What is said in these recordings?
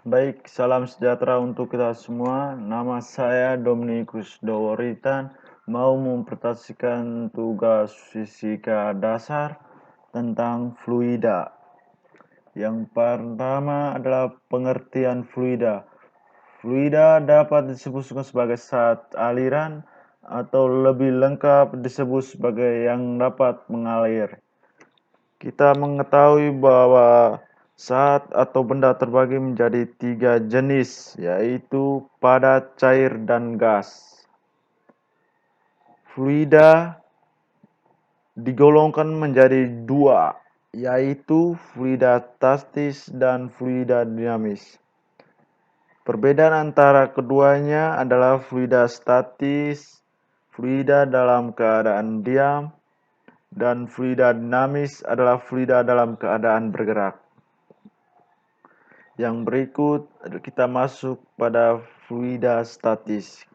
Baik, salam sejahtera untuk kita semua. Nama saya Dominikus Doworitan, mau mempresentasikan tugas fisika dasar tentang fluida. Yang pertama adalah pengertian fluida. Fluida dapat disebut sebagai zat aliran atau lebih lengkap disebut sebagai yang dapat mengalir. Kita mengetahui bahwa zat atau benda terbagi menjadi 3 jenis, yaitu padat, cair, dan gas. Fluida digolongkan menjadi 2, yaitu fluida statis dan fluida dinamis. Perbedaan antara keduanya adalah fluida statis, fluida dalam keadaan diam, dan fluida dinamis adalah fluida dalam keadaan bergerak. Yang berikut kita masuk pada fluida statis.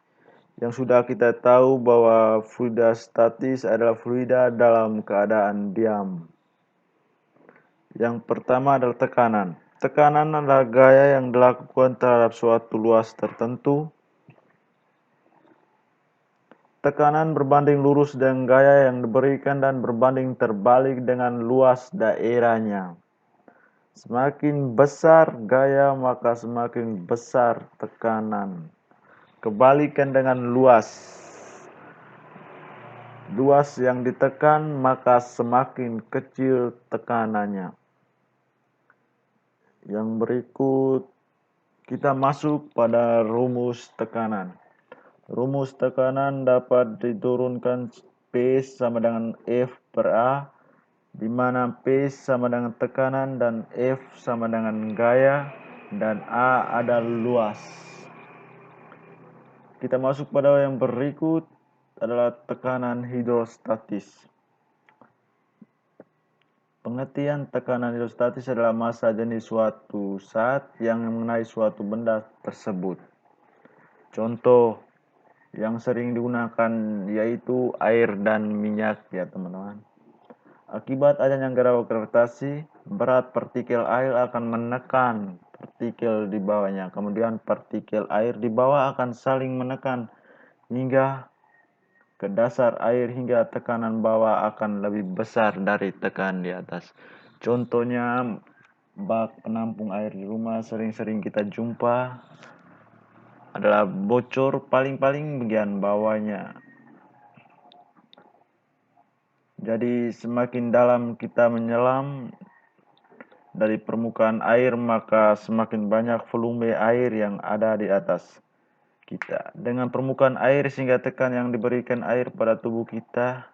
Yang sudah kita tahu bahwa fluida statis adalah fluida dalam keadaan diam. Yang pertama adalah tekanan. Tekanan adalah gaya yang dilakukan terhadap suatu luas tertentu. Tekanan berbanding lurus dengan gaya yang diberikan dan berbanding terbalik dengan luas daerahnya. Semakin besar gaya, maka semakin besar tekanan. Kebalikan dengan luas. Luas yang ditekan, maka semakin kecil tekanannya. Yang berikut, kita masuk pada rumus tekanan. Rumus tekanan dapat diturunkan P sama dengan F per A, di mana P sama dengan tekanan dan F sama dengan gaya, dan A adalah luas. Kita masuk pada yang berikut adalah tekanan hidrostatis. Pengertian tekanan hidrostatis adalah massa jenis suatu zat yang mengenai suatu benda tersebut. Contoh yang sering digunakan yaitu air dan minyak ya teman-teman. Akibat adanya gravitasi, berat partikel air akan menekan partikel di bawahnya. Kemudian partikel air di bawah akan saling menekan hingga ke dasar air hingga tekanan bawah akan lebih besar dari tekanan di atas. Contohnya bak penampung air di rumah sering-sering kita jumpa adalah bocor paling-paling bagian bawahnya. Jadi semakin dalam kita menyelam dari permukaan air, maka semakin banyak volume air yang ada di atas kita. Dengan permukaan air sehingga tekan yang diberikan air pada tubuh kita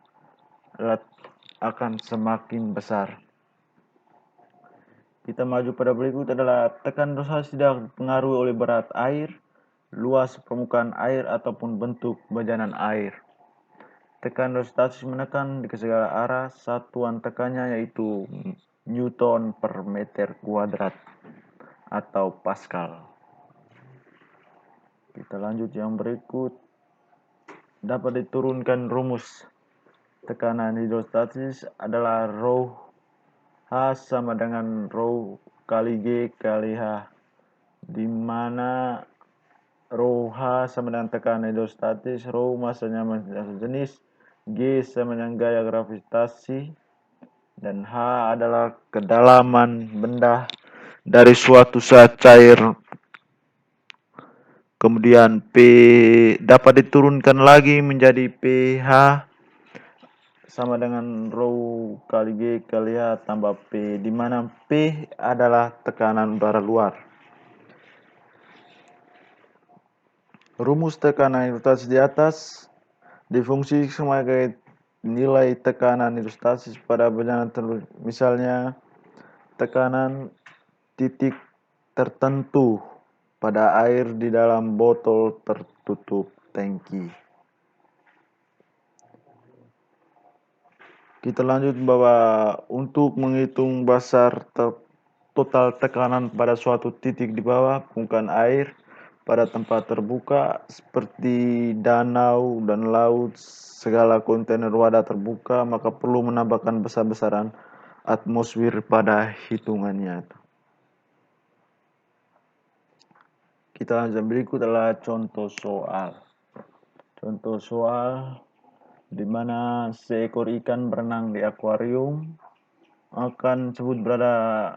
akan semakin besar. Kita maju pada berikut adalah tekanan hidrostatis tidak dipengaruhi oleh berat air, luas permukaan air, ataupun bentuk bajanan air. Tekanan hidrostatis menekan di segala arah. Satuan tekannya yaitu Newton per meter kuadrat atau Pascal. Kita lanjut yang berikut. Dapat diturunkan rumus tekanan hidrostatis adalah rho H sama dengan rho kali G kali H, di mana rho H sama dengan tekanan hidrostatis, rho masanya jenis, G sama dengan gaya gravitasi, dan H adalah kedalaman benda dari suatu zat cair. Kemudian P dapat diturunkan lagi menjadi PH sama dengan rho kali G kali H tambah P, di mana P adalah tekanan udara luar. Rumus tekanan hidrostatis di atas difungsi sebagai nilai tekanan hidrostatis pada bajanan tertentu. Misalnya tekanan titik tertentu pada air di dalam botol tertutup tangki. Kita lanjut bahwa untuk menghitung besar total tekanan pada suatu titik di bawah permukaan air pada tempat terbuka seperti danau dan laut, segala kontainer wadah terbuka, maka perlu menambahkan besar-besaran atmosfer pada hitungannya. Kita lanjut berikut adalah contoh soal. Contoh soal di mana seekor ikan berenang di akuarium akan sebut berada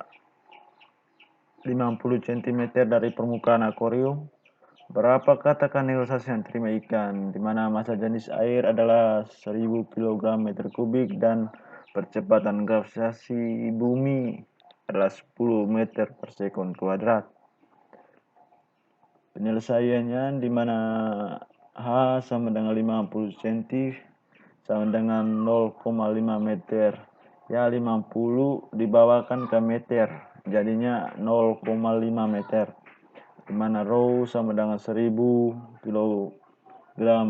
50 cm dari permukaan akuarium. Berapa katakan ilustrasi yang terima ikan, di mana massa jenis air adalah 1000 kg meter kubik dan percepatan gravitasi bumi adalah 10 meter per sekon kuadrat. Penyelesaiannya di mana H sama dengan 50 cm sama dengan 0,5 meter. Ya 50 dibawakan ke meter, jadinya 0,5 meter. Di mana rho sama dengan 1000 kg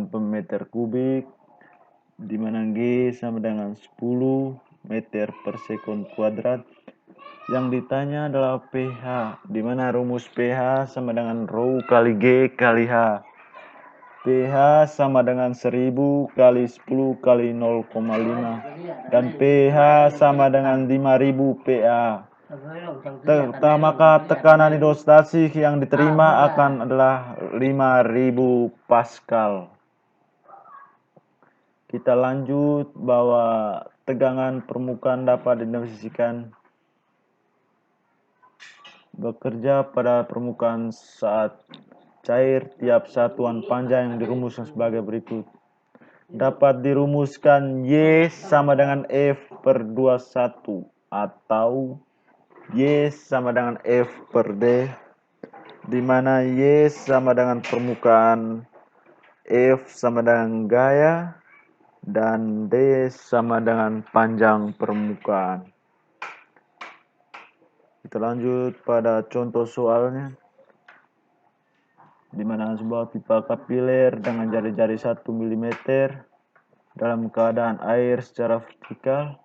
per meter kubik, di mana G sama dengan 10 meter per sekon kuadrat. Yang ditanya adalah pH, di mana rumus pH sama dengan rho kali G kali H. pH sama dengan 1000 kali 10 kali 0,5 dan pH sama dengan 5000 PA. Maka tekanan hidrostatik yang diterima akan adalah 5000 Pascal. Kita lanjut bahwa tegangan permukaan dapat didefinisikan bekerja pada permukaan saat cair tiap satuan panjang yang dirumuskan sebagai berikut. Dapat dirumuskan Y sama dengan F per 21 atau Y sama dengan F per D, di mana Y sama dengan permukaan, F sama dengan gaya, dan D sama dengan panjang permukaan. Kita lanjut pada contoh soalnya, di mana sebuah pipa kapiler dengan jari-jari 1 mm dalam keadaan air secara vertikal,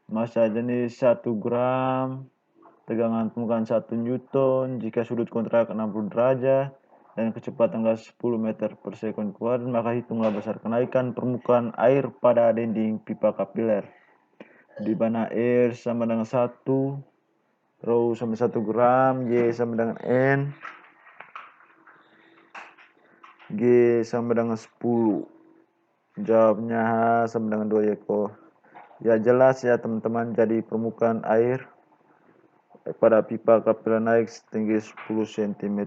massa jenis 1 gram, tegangan permukaan 1 Newton jika sudut kontrak 60 derajat, dan kecepatan gas 10 meter per sekon kuadrat, maka hitunglah besar kenaikan permukaan air pada dinding pipa kapiler, di mana R sama dengan 1, rho sama 1 gram, Y sama dengan N, G sama dengan 10. Jawabnya H sama dengan 2 Yeko. Ya jelas ya teman-teman, jadi permukaan air pada pipa kapiler naik setinggi 10 cm.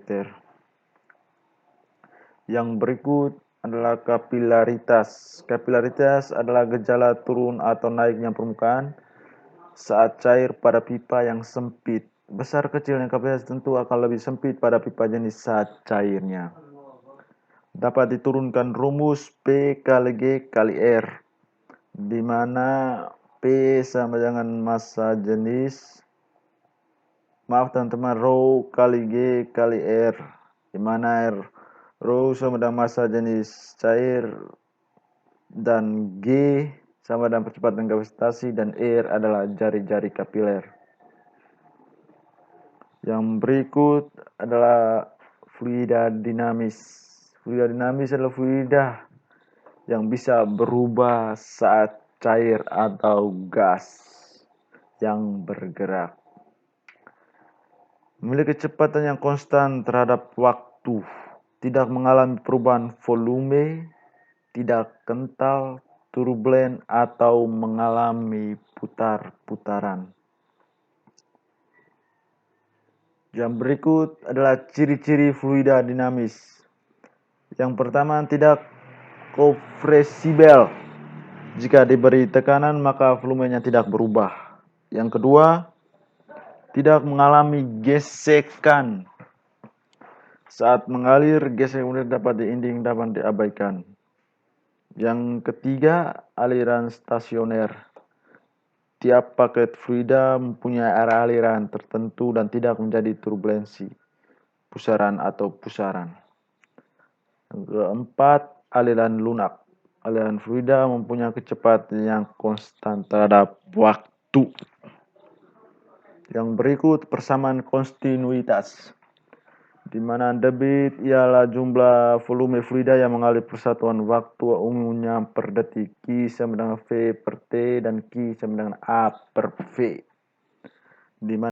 Yang berikut adalah kapilaritas. Kapilaritas adalah gejala turun atau naiknya permukaan saat cair pada pipa yang sempit. Besar kecilnya kapilaritas tentu akan lebih sempit pada pipa jenis saat cairnya. Dapat diturunkan rumus P kali G kali R, di mana P sama dengan massa jenis, maaf teman-teman, rho kali G kali R, di mana rho sama dengan massa jenis cair dan G sama dengan percepatan gravitasi dan R adalah jari-jari kapiler. Yang berikut adalah fluida dinamis. Fluida dinamis adalah fluida yang bisa berubah saat cair atau gas yang bergerak. Memiliki kecepatan yang konstan terhadap waktu, tidak mengalami perubahan volume, tidak kental, turbulen, atau mengalami putar-putaran. Yang berikut adalah ciri-ciri fluida dinamis. Yang pertama, tidak kompresibel. Jika diberi tekanan maka volumenya tidak berubah. Yang kedua, tidak mengalami gesekan. Saat mengalir, gesekan dapat diinding dapat diabaikan. Yang ketiga, aliran stasioner. Tiap paket fluida mempunyai arah aliran tertentu dan tidak menjadi turbulensi, pusaran atau pusaran. Yang keempat, aliran lunak. Aliran fluida mempunyai kecepatan yang konstan terhadap waktu. Yang berikut persamaan kontinuitas, di mana debit ialah jumlah volume fluida yang mengalir persatuan waktu umumnya per detik, Q sama dengan V per T dan Q sama dengan A per V. Di mana